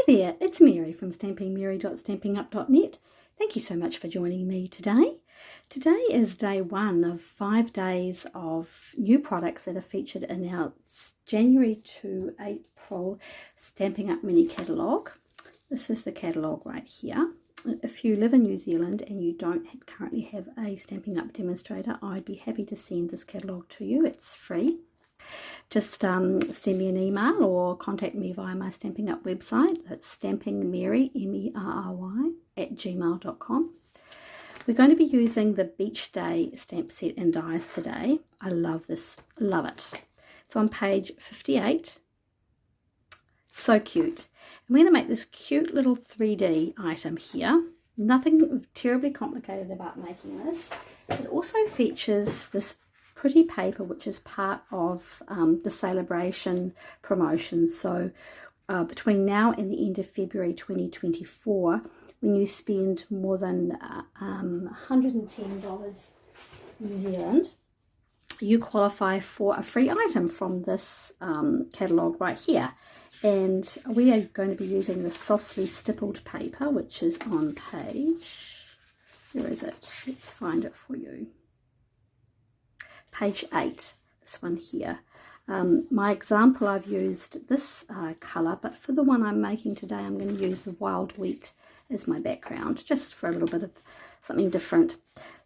there, it's Mary from stampingmerry.stampingup.net. Thank you so much for joining me today. Today is day 1 of 5 days of new products that are featured in our January to April Stampin' Up mini catalogue. This is the catalogue right here. If you live in New Zealand and you don't currently have a Stampin' Up demonstrator, I'd be happy to send this catalogue to you. It's free. Just send me an email or contact me via my Stampin' Up website. That's stampingmerry, M-E-R-R-Y, @gmail.com. We're going to be using the Beach Day stamp set and dies today. I love this, love it. It's on page 58. So cute. I'm going to make this cute little 3D item here. Nothing terribly complicated about making this. It also features this pretty paper which is part of the celebration promotion. So between now and the end of February 2024, when you spend more than $110 New Zealand, you qualify for a free item from this catalogue right here. And we are going to be using the softly stippled paper, which is on page, where is it? Let's find it for you. Page 8, this one here. My example, I've used this colour, but for the one I'm making today, I'm going to use the wild wheat as my background, just for a little bit of something different.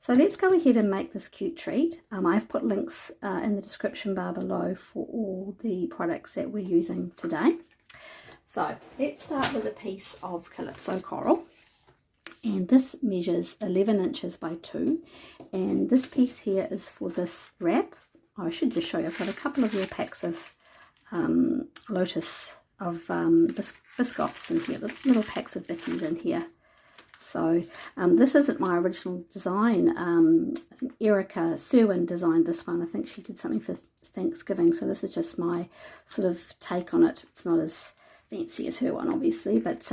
So let's go ahead and make this cute treat. I've put links in the description bar below for all the products that we're using today. So let's start with a piece of Calypso Coral. And this measures 11 inches by 2. And this piece here is for this wrap. I should just show you, I've got a couple of little packs of Lotus, of Biscoffs in here, little packs of Bickies in here. So this isn't my original design. I think Erica Serwin designed this one. I think she did something for Thanksgiving. So this is just my sort of take on it. It's not as fancy as her one, obviously, but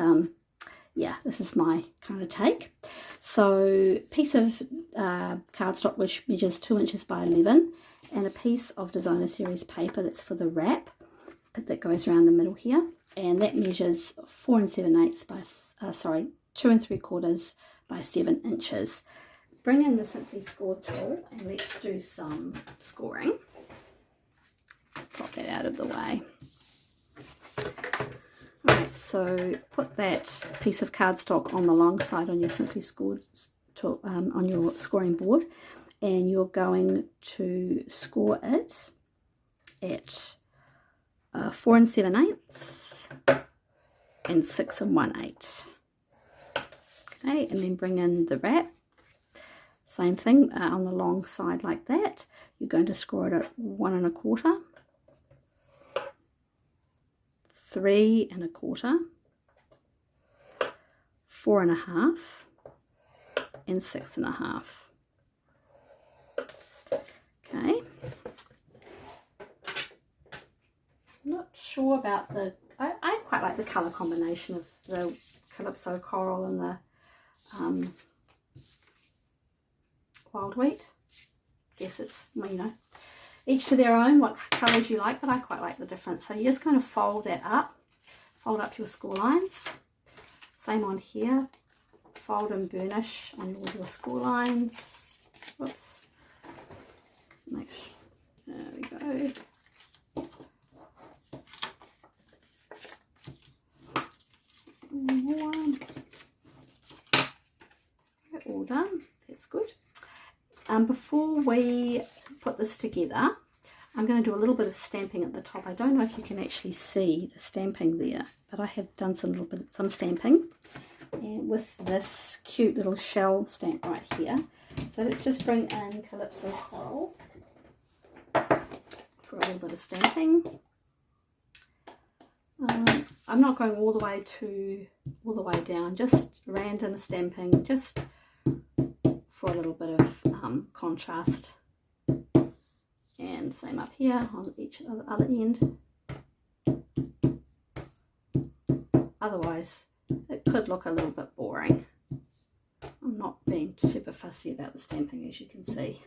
yeah, this is my kind of take. So piece of cardstock which measures 2 inches by 11, and a piece of designer series paper that's for the wrap that goes around the middle here, and that measures 4 7/8 by 2 3/4 by 7 inches. Bring in the Simply Score tool and let's do some scoring. Pop that out of the way. Alright, so put that piece of cardstock on the long side on your Simply Score tool, on your scoring board, and you're going to score it at 4 7/8 and 6 1/8. Okay, and then bring in the wrap. Same thing on the long side like that. You're going to score it at 1 1/4, 3 1/4, 4 1/2, and 6 1/2. Okay. Not sure about the, I quite like the colour combination of the Calypso Coral and the wild wheat. Guess it's, well, you know, each to their own what colours you like, but I quite like the difference. So you're just going to fold that up, fold up your score lines. Same on here, fold and burnish on all your score lines. Whoops. Make sure, there we go. All done. That's good. Before we put this together, I'm going to do a little bit of stamping at the top. I don't know if you can actually see the stamping there, but I have done some stamping, and with this cute little shell stamp right here. So let's just bring in Calypso Coral for a little bit of stamping. I'm not going all the way down, just random stamping, just for a little bit of contrast. And same up here on each other end. Otherwise, it could look a little bit boring. I'm not being super fussy about the stamping, as you can see.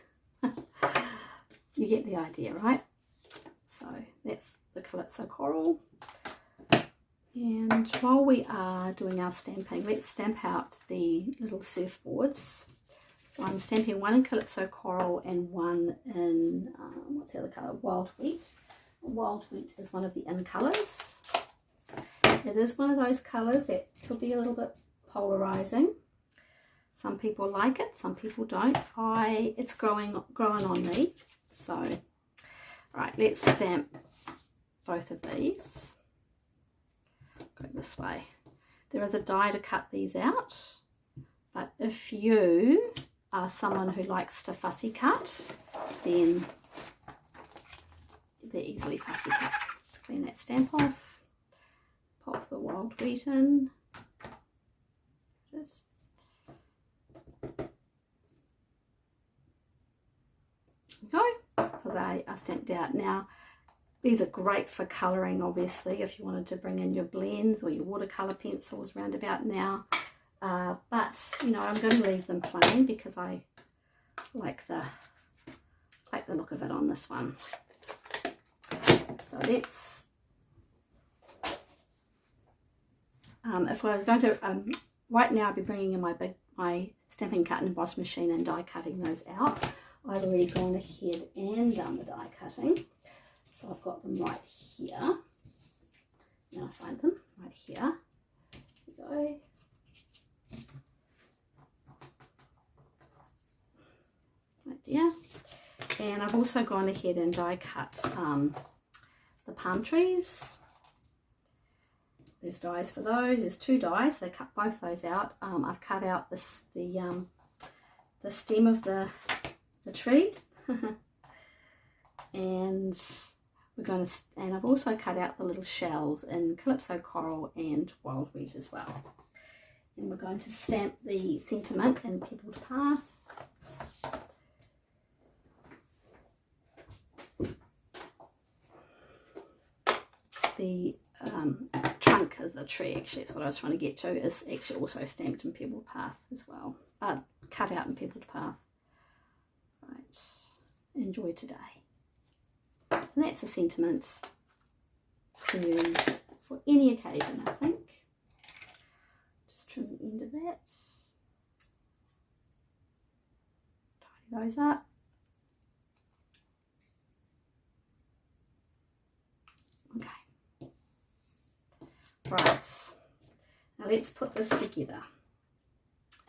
You get the idea, right? So that's the Calypso Coral. And while we are doing our stamping, let's stamp out the little surfboards. So I'm stamping one in Calypso Coral and one in, what's the other colour? Wild Wheat. Wild Wheat is one of the in colours. It is one of those colours that could be a little bit polarising. Some people like it, some people don't. It's growing on me. So, right, let's stamp both of these. Go this way. There is a die to cut these out, but if you are someone who likes to fussy cut, then they're easily fussy cut. Just clean that stamp off, pop the Wild Wheat in. Just go. So they are stamped out. Now these are great for colouring, obviously, if you wanted to bring in your blends or your watercolour pencils round about now. But you know, I'm going to leave them plain because I like the look of it on this one. So let's, if I was going to, right now I'll be bringing in my stamping cut and emboss machine and die cutting those out. I've already gone ahead and done the die cutting. So I've got them right here. Now I find them right here. There we go. Right there. And I've also gone ahead and die cut the palm trees. There's dies for those. There's two dies. They cut both those out. I've cut out the stem of the tree, and I've also cut out the little shells in Calypso Coral and Wild Wheat as well. And we're going to stamp the sentiment in Peopled Path. The trunk of the tree, actually, is what I was trying to get to, is actually also stamped in Peopled Path as well. Cut out in Peopled Path. Right. Enjoy today. And that's a sentiment to use for any occasion, I think. Just trim the end of that. Tidy those up. Okay. Right. Now let's put this together.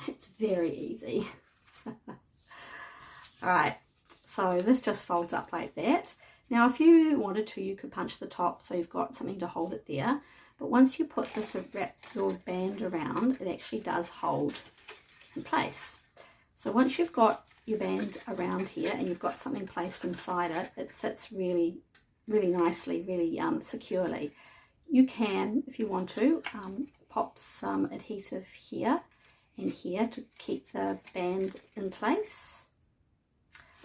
It's very easy. Alright, so this just folds up like that. Now if you wanted to, you could punch the top so you've got something to hold it there. But once you put this, wrap your band around, it actually does hold in place. So once you've got your band around here and you've got something placed inside it, it sits really, really nicely, really securely. You can, if you want to, pop some adhesive here and here to keep the band in place.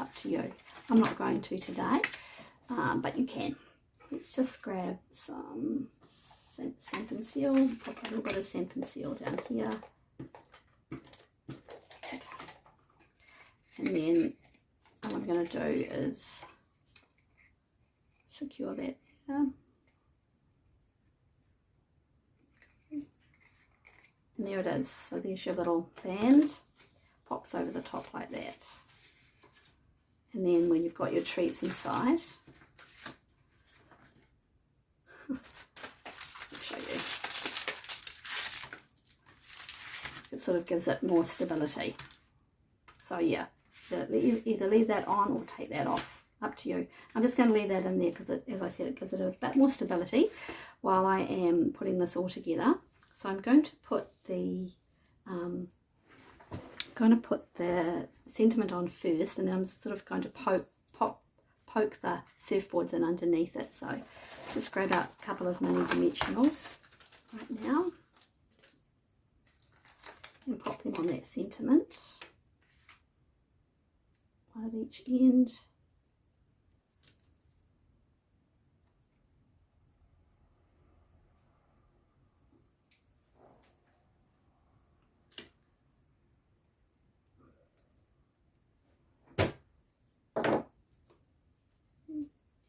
Up to you. I'm not going to today, but you can. Let's just grab some Stampin' Seal, pop a little bit of Stampin' Seal down here. Okay. And then what I'm going to do is secure that there. And there it is. So there's your little band. Pops over the top like that. And then when you've got your treats inside, I'll show you. It sort of gives it more stability. So yeah, either leave that on or take that off. Up to you. I'm just going to leave that in there because, as I said, it gives it a bit more stability while I am putting this all together. So I'm going to put the sentiment on first, and then I'm sort of going to poke the surfboards in underneath it. So just grab out a couple of mini dimensionals right now and pop them on that sentiment, one at each end.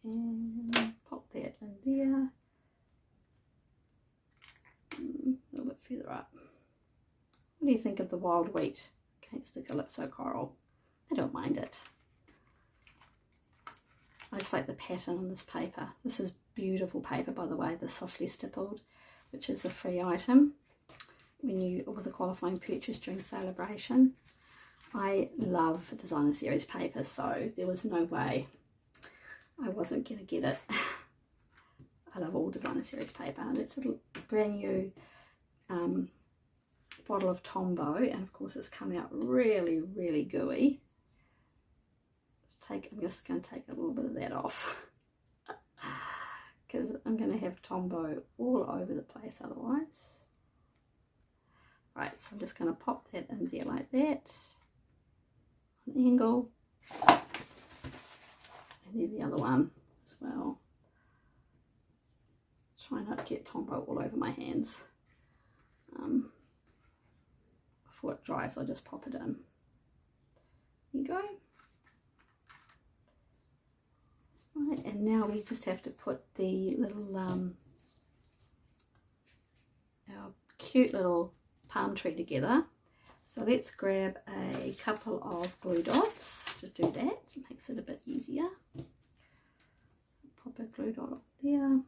And pop that in there. up. What do you think of the wild wheat against the Calypso coral? I don't mind it. I just like the pattern on this paper. This is beautiful paper, by the way, the softly stippled, which is a free item when you, with a qualifying purchase during celebration. I love designer series paper, so there was no way I wasn't going to get it. I love all designer series paper, and it's a brand new bottle of Tombow, and of course it's come out really, really gooey. I'm just going to take a little bit of that off because I'm going to have Tombow all over the place otherwise. Right, so I'm just going to pop that in there like that, an angle, and then the other one as well. Try not to get Tombow all over my hands. Before it dries, I'll just pop it in. There you go. Right, and now we just have to put the little, our cute little palm tree together. So let's grab a couple of glue dots to do that. It makes it a bit easier. Pop a glue dot up there.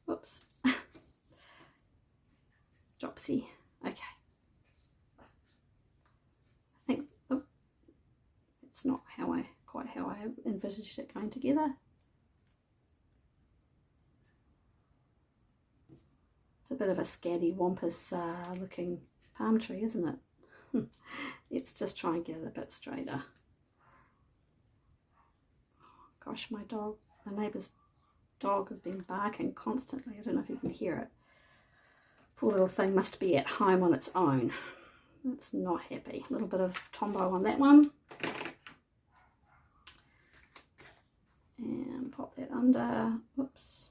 Whoops. Dropsy. Okay. I think, oh, it's not quite how I envisaged it going together. It's a bit of a scatty wampus looking palm tree, isn't it? Let's just try and get it a bit straighter. Gosh, my neighbour's dog has been barking constantly. I don't know if you can hear it. Poor little thing must be at home on its own. It's not happy. A little bit of Tombow on that one. And pop that under. Whoops.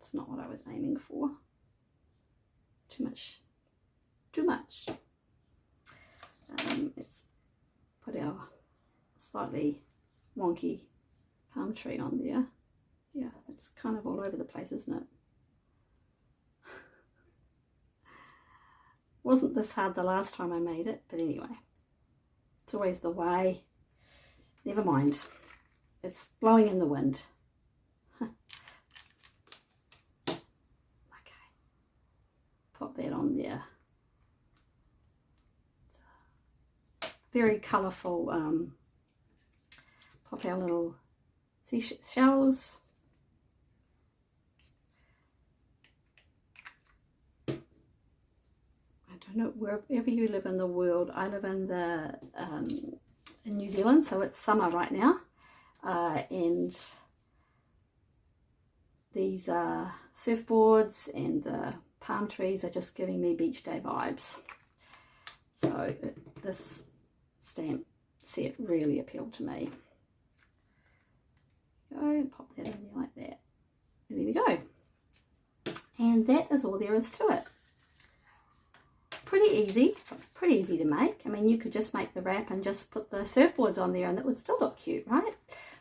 It's not what I was aiming for. Too much. Too much. Let's put our slightly wonky palm tree on there. Yeah, it's kind of all over the place, isn't it? Wasn't this hard the last time I made it, but anyway, it's always the way. Never mind, it's blowing in the wind. Okay, pop that on there. Very colourful. Pop our little seashells. I don't know, wherever you live in the world. I live in in New Zealand, so it's summer right now, and these surfboards and the palm trees are just giving me beach day vibes. So this stamp set really appealed to me. Go, pop that in there like that. And there we go. And that is all there is to it. Pretty easy to make. I mean, you could just make the wrap and just put the surfboards on there and it would still look cute, right?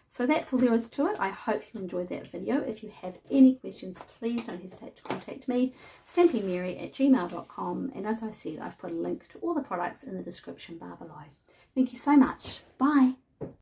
So that's all there is to it. I hope you enjoyed that video. If you have any questions, please don't hesitate to contact me, stampingmerry@gmail.com. And as I said, I've put a link to all the products in the description bar below. Thank you so much. Bye.